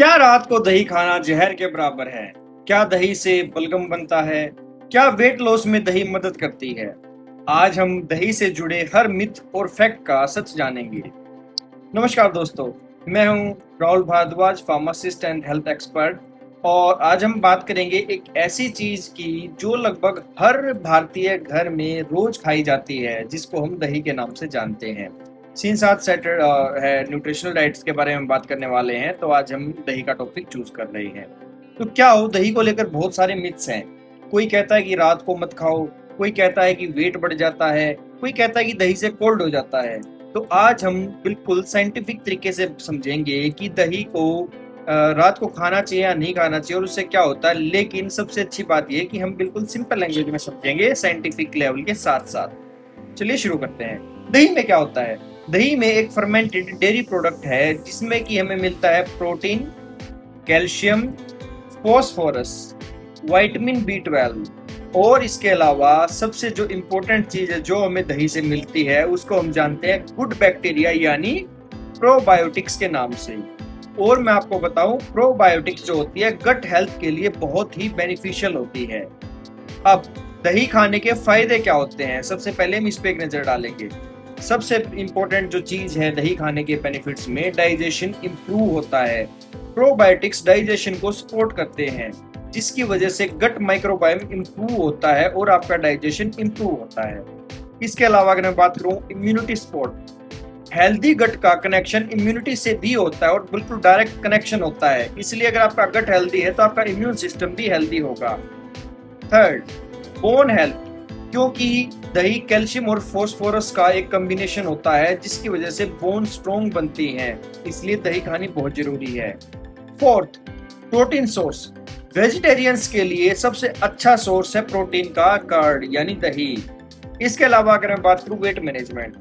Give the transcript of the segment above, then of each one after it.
क्या रात को दही खाना जहर के बराबर है? क्या दही से बलगम बनता है? क्या वेट लॉस में दही मदद करती है? आज हम दही से जुड़े हर मिथ और फैक्ट का सच जानेंगे। नमस्कार दोस्तों, मैं हूं Rahul Bhardwaj, pharmacist and health expert. और आज हम बात करेंगे एक ऐसी चीज की जो लगभग हर भारतीय घर में रोज खाई जाती है, जिसको हम दही के नाम से जानते हैं। सीन साथ सेटर है न्यूट्रिशनल डाइट्स के बारे में बात करने वाले हैं, तो आज हम दही का टॉपिक चूज कर रहे हैं। तो क्या हो, दही को लेकर बहुत सारे मिथ्स हैं। कोई कहता है कि रात को मत खाओ, कोई कहता है कि वेट बढ़ जाता है, कोई कहता है कि दही से कोल्ड हो जाता है। तो आज हम बिल्कुल साइंटिफिक तरीके से समझेंगे कि दही को रात को खाना चाहिए या नहीं खाना चाहिए और उससे क्या होता है। लेकिन सबसे अच्छी बात यह कि हम बिल्कुल सिंपल लैंग्वेज में समझेंगे, साइंटिफिक लेवल के साथ साथ। चलिए शुरू करते हैं। दही में क्या होता है? दही में एक फर्मेंटेड डेयरी प्रोडक्ट है जिसमें कि हमें मिलता है protein, calcium, phosphorus, vitamin B12 और इसके अलावा सबसे जो इम्पोर्टेंट चीज है जो हमें दही से मिलती है उसको हम जानते हैं गुड बैक्टीरिया यानी प्रोबायोटिक्स के नाम से। और मैं आपको बताऊं, प्रोबायोटिक्स जो होती है गट हेल्थ के लिए बहुत ही बेनिफिशियल होती है। अब दही खाने के फायदे क्या होते हैं, सबसे पहले हम इस पे एक नजर डालेंगे। सबसे इम्पोर्टेंट जो चीज है दही खाने के बेनिफिट्स में, डाइजेशन इंप्रूव होता है। प्रोबायोटिक्स डाइजेशन को सपोर्ट करते हैं, जिसकी वजह से गट माइक्रोबायोम इंप्रूव होता है और आपका डाइजेशन इंप्रूव होता है। इसके अलावा अगर मैं बात करूं इम्यूनिटी सपोर्ट, हेल्दी गट का कनेक्शन इम्यूनिटी से भी होता है और बिल्कुल डायरेक्ट कनेक्शन होता है। इसलिए अगर आपका गट हेल्दी है तो आपका इम्यून सिस्टम भी हेल्दी होगा। थर्ड, बोन हेल्थ, क्योंकि दही कैल्शियम और फॉस्फोरस का एक कॉम्बिनेशन होता है जिसकी वजह से बोन स्ट्रॉन्ग बनती हैं, इसलिए दही खानी बहुत जरूरी है। फोर्थ, प्रोटीन सोर्स, वेजिटेरियंस के लिए सबसे अच्छा सोर्स है प्रोटीन का कर्ड यानी दही। इसके अलावा अगर मैं बात करूं वेट मैनेजमेंट,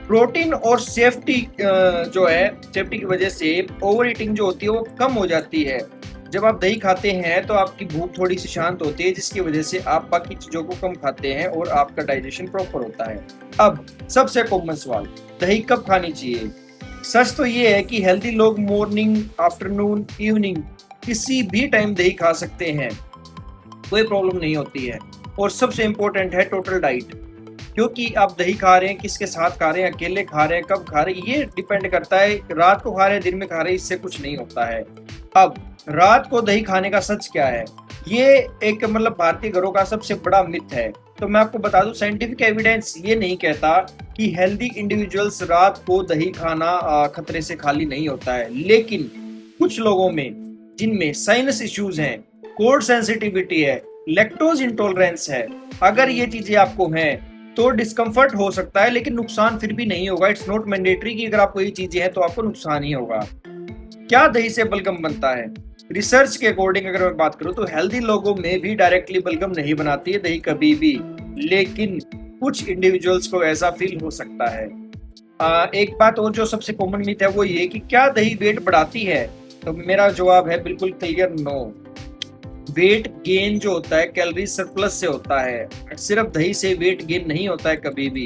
प्रोटीन और सेफ्टी जो है, सेफ्टी की वजह से ओवर ईटिंग जो होती है वो कम हो जाती है। जब आप दही खाते हैं तो आपकी भूख थोड़ी सी शांत होती है, जिसकी वजह से आप बाकी चीजों को कम खाते हैं और आपका डाइजेशन प्रॉपर होता है। अब सबसे कॉमन सवाल, दही कब खानी चाहिए? सच तो ये है कि हेल्दी लोग मॉर्निंग, आफ्टरनून, इवनिंग किसी भी टाइम दही खा सकते हैं, कोई प्रॉब्लम नहीं होती है। और सबसे इम्पोर्टेंट है टोटल डाइट, क्योंकि आप दही खा रहे हैं किसके साथ खा रहे हैं, अकेले खा रहे हैं, कब खा रहे हैं, ये डिपेंड करता है। रात को खा रहे हैं, दिन में खा रहे हैं, इससे कुछ नहीं होता है। अब रात को दही खाने का सच क्या है? ये एक भारतीय घरों का सबसे बड़ा मिथ है। तो मैं आपको बता दूं, साइंटिफिक एविडेंस ये नहीं कहता कि हेल्दी इंडिविजुअल्स रात को दही खाना खतरे से खाली नहीं होता है। लेकिन कुछ लोगों में, जिनमें साइनस इश्यूज हैं, कोल्ड सेंसिटिविटी है, लैक्टोज इंटॉलरेंस है, अगर ये चीजें आपको हैं तो डिस्कम्फर्ट हो सकता है, लेकिन नुकसान फिर भी नहीं होगा। इट्स नॉट मैंडेटरी कि अगर आपको ये चीजें हैं तो आपको नुकसान ही होगा। क्या दही से बलगम बनता है? रिसर्च के अकॉर्डिंग अगर मैं बात करूं तो हेल्दी लोगों में भी डायरेक्टली बलगम नहीं बनाती है दही कभी भी, लेकिन कुछ इंडिविजुअल्स को ऐसा फील हो सकता है। एक बात और जो सबसे कॉमन मिथ है वो ये कि क्या दही वेट बढ़ाती है? तो मेरा जवाब है बिल्कुल क्लियर, नो। वेट गेन जो होता है कैलोरी सरप्लस से होता है, सिर्फ दही से वेट गेन नहीं होता है कभी भी।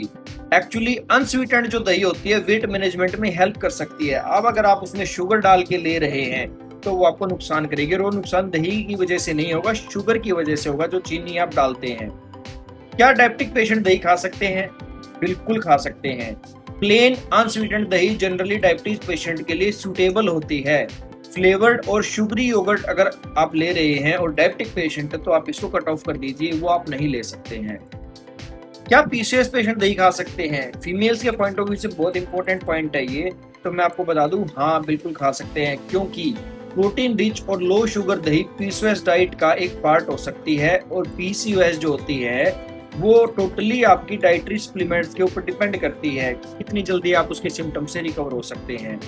एक्चुअली अनस्वीटेंड जो दही होती है वेट मैनेजमेंट में हेल्प कर सकती है। अब अगर आप उसमें शुगर डाल के ले रहे हैं तो वो आपको नुकसान करेगी, और वो नुकसान दही की वजह से नहीं होगा, शुगर की वजह से होगा, जो चीनी आप डालते हैं। क्या डायबिटिक पेशेंट दही खा सकते हैं? बिल्कुल खा सकते हैं। प्लेन अनस्वीटेंड दही जनरली डायबिटीज पेशेंट के लिए सूटेबल होती है। फ्लेवर्ड और शुगरी योगर्ट अगर आप ले रहे हैं और डायबिटिक पेशेंट है तो आप इसको कट ऑफ कर दीजिए, वो आप नहीं ले सकते हैं। क्या पीसीओएस पेशेंट दही खा सकते हैं? फीमेल्स के पॉइंट ऑफ व्यू से बहुत इंपॉर्टेंट पॉइंट है ये। तो मैं आपको बता दूं, हाँ बिल्कुल खा सकते हैं, क्योंकि प्रोटीन रिच और लो शुगर दही पीसीओएस डाइट का एक पार्ट हो सकती है। और पीसीओएस जो होती है वो टोटली आपकी डाइटरी सप्लीमेंट्स के ऊपर डिपेंड करती है, कितनी जल्दी आप उसके सिम्टम से रिकवर हो सकते हैं।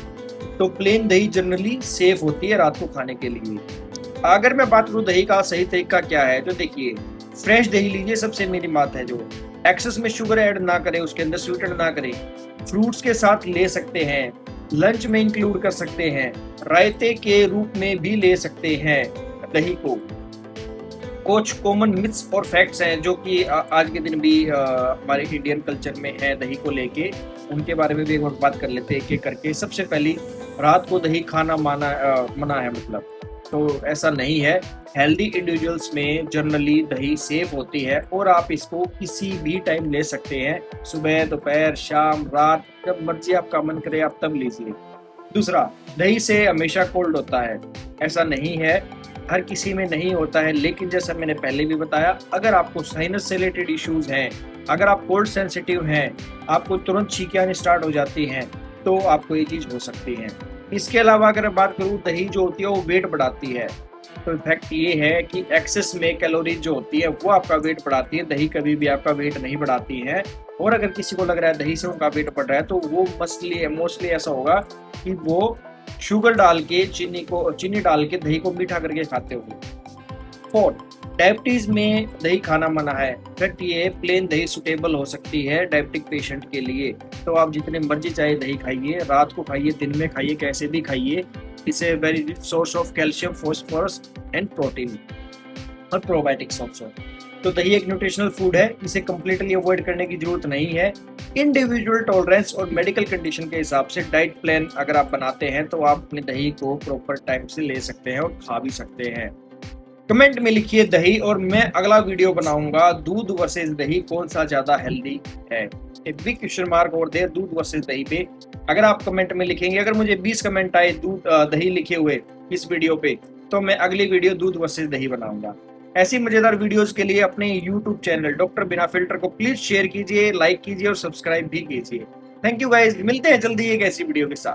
तो प्लेन दही जनरली सेफ होती है रात को खाने के लिए। अगर मैं बात करूं दही का सही तरीका क्या है, तो देखिए, फ्रेश दही लीजिए, सबसे मेरी बात है, जो एक्सेस में शुगर ऐड ना करें, उसके अंदर स्वीटन ना करें। फ्रूट्स के साथ ले सकते हैं, लंच में इंक्लूड कर सकते हैं, रायते के रूप में भी ले सकते हैं दही को। कुछ कॉमन मिथ्स और फैक्ट्स हैं जो कि आज के दिन भी हमारे इंडियन कल्चर में है दही को लेके। उनके बारे में भी एक बार बात कर लेते हैं एक एक करके। सबसे पहली, रात को दही खाना मना है, मतलब तो ऐसा नहीं है। हेल्दी इंडिविजुअल्स में जनरली दही सेफ होती है और आप इसको किसी भी टाइम ले सकते हैं, सुबह, दोपहर, शाम, रात, जब मर्जी आपका मन करे आप तब लीजिए। दूसरा, दही से हमेशा कोल्ड होता है, ऐसा नहीं है, हर किसी में नहीं होता है, लेकिन जैसा मैंने पहले भी बताया, अगर आपको साइनस से रिलेटेड इश्यूज हैं, अगर आप कोल्ड सेंसिटिव हैं, आपको तुरंत छींकें आनी स्टार्ट हो जाती हैं, तो आपको ये चीज़ हो सकती है। इसके अलावा अगर बात करूँ, दही जो होती है वो वेट बढ़ाती है। तो इफेक्ट ये है कि एक्सेस में कैलोरीज जो होती है वो आपका वेट बढ़ाती है, दही कभी भी आपका वेट नहीं बढ़ाती है। और अगर किसी को लग रहा है दही से उनका वेट बढ़ रहा है, तो वो मोस्टली ऐसा होगा कि वो शुगर डाल के चीनी डाल के दही को मीठा करके खाते होंगे। फोर्थ, डायबिटीज में दही खाना मना है। इनफैक्ट ये प्लेन दही सुटेबल हो सकती है डायबिटिक पेशेंट के लिए। तो आप जितने मर्जी चाहे दही खाइए, रात को खाइए, दिन में खाइए, कैसे भी खाइए। It's a very rich source of calcium, phosphorus and protein और प्रोबायोटिक्स ऑल्सो। तो दही एक न्यूट्रिशनल फूड है, इसे कम्प्लीटली अवॉइड करने की जरूरत नहीं है। इंडिविजुअल टॉलरेंस और मेडिकल कंडीशन के हिसाब से डाइट प्लान अगर आप बनाते हैं तो आप अपने दही को प्रॉपर टाइम से ले सकते हैं और खा भी सकते हैं। कमेंट में लिखिए दही, और मैं अगला वीडियो बनाऊंगा दूध वर्सेस दही, कौन सा ज्यादा हेल्दी है। एक बिग क्वेश्चन मार्क और दे दूध वर्सेस दही पे। अगर आप कमेंट में लिखेंगे, अगर मुझे 20 कमेंट आए दही लिखे हुए इस वीडियो पे, तो मैं अगली वीडियो दूध वर्सेस दही बनाऊंगा। ऐसी मजेदार वीडियोस के लिए अपने यूट्यूब चैनल डॉक्टर बिना फिल्टर को प्लीज शेयर कीजिए, लाइक कीजिए और सब्सक्राइब भी कीजिए। थैंक यू गाइस, मिलते हैं जल्दी एक ऐसी वीडियो के साथ।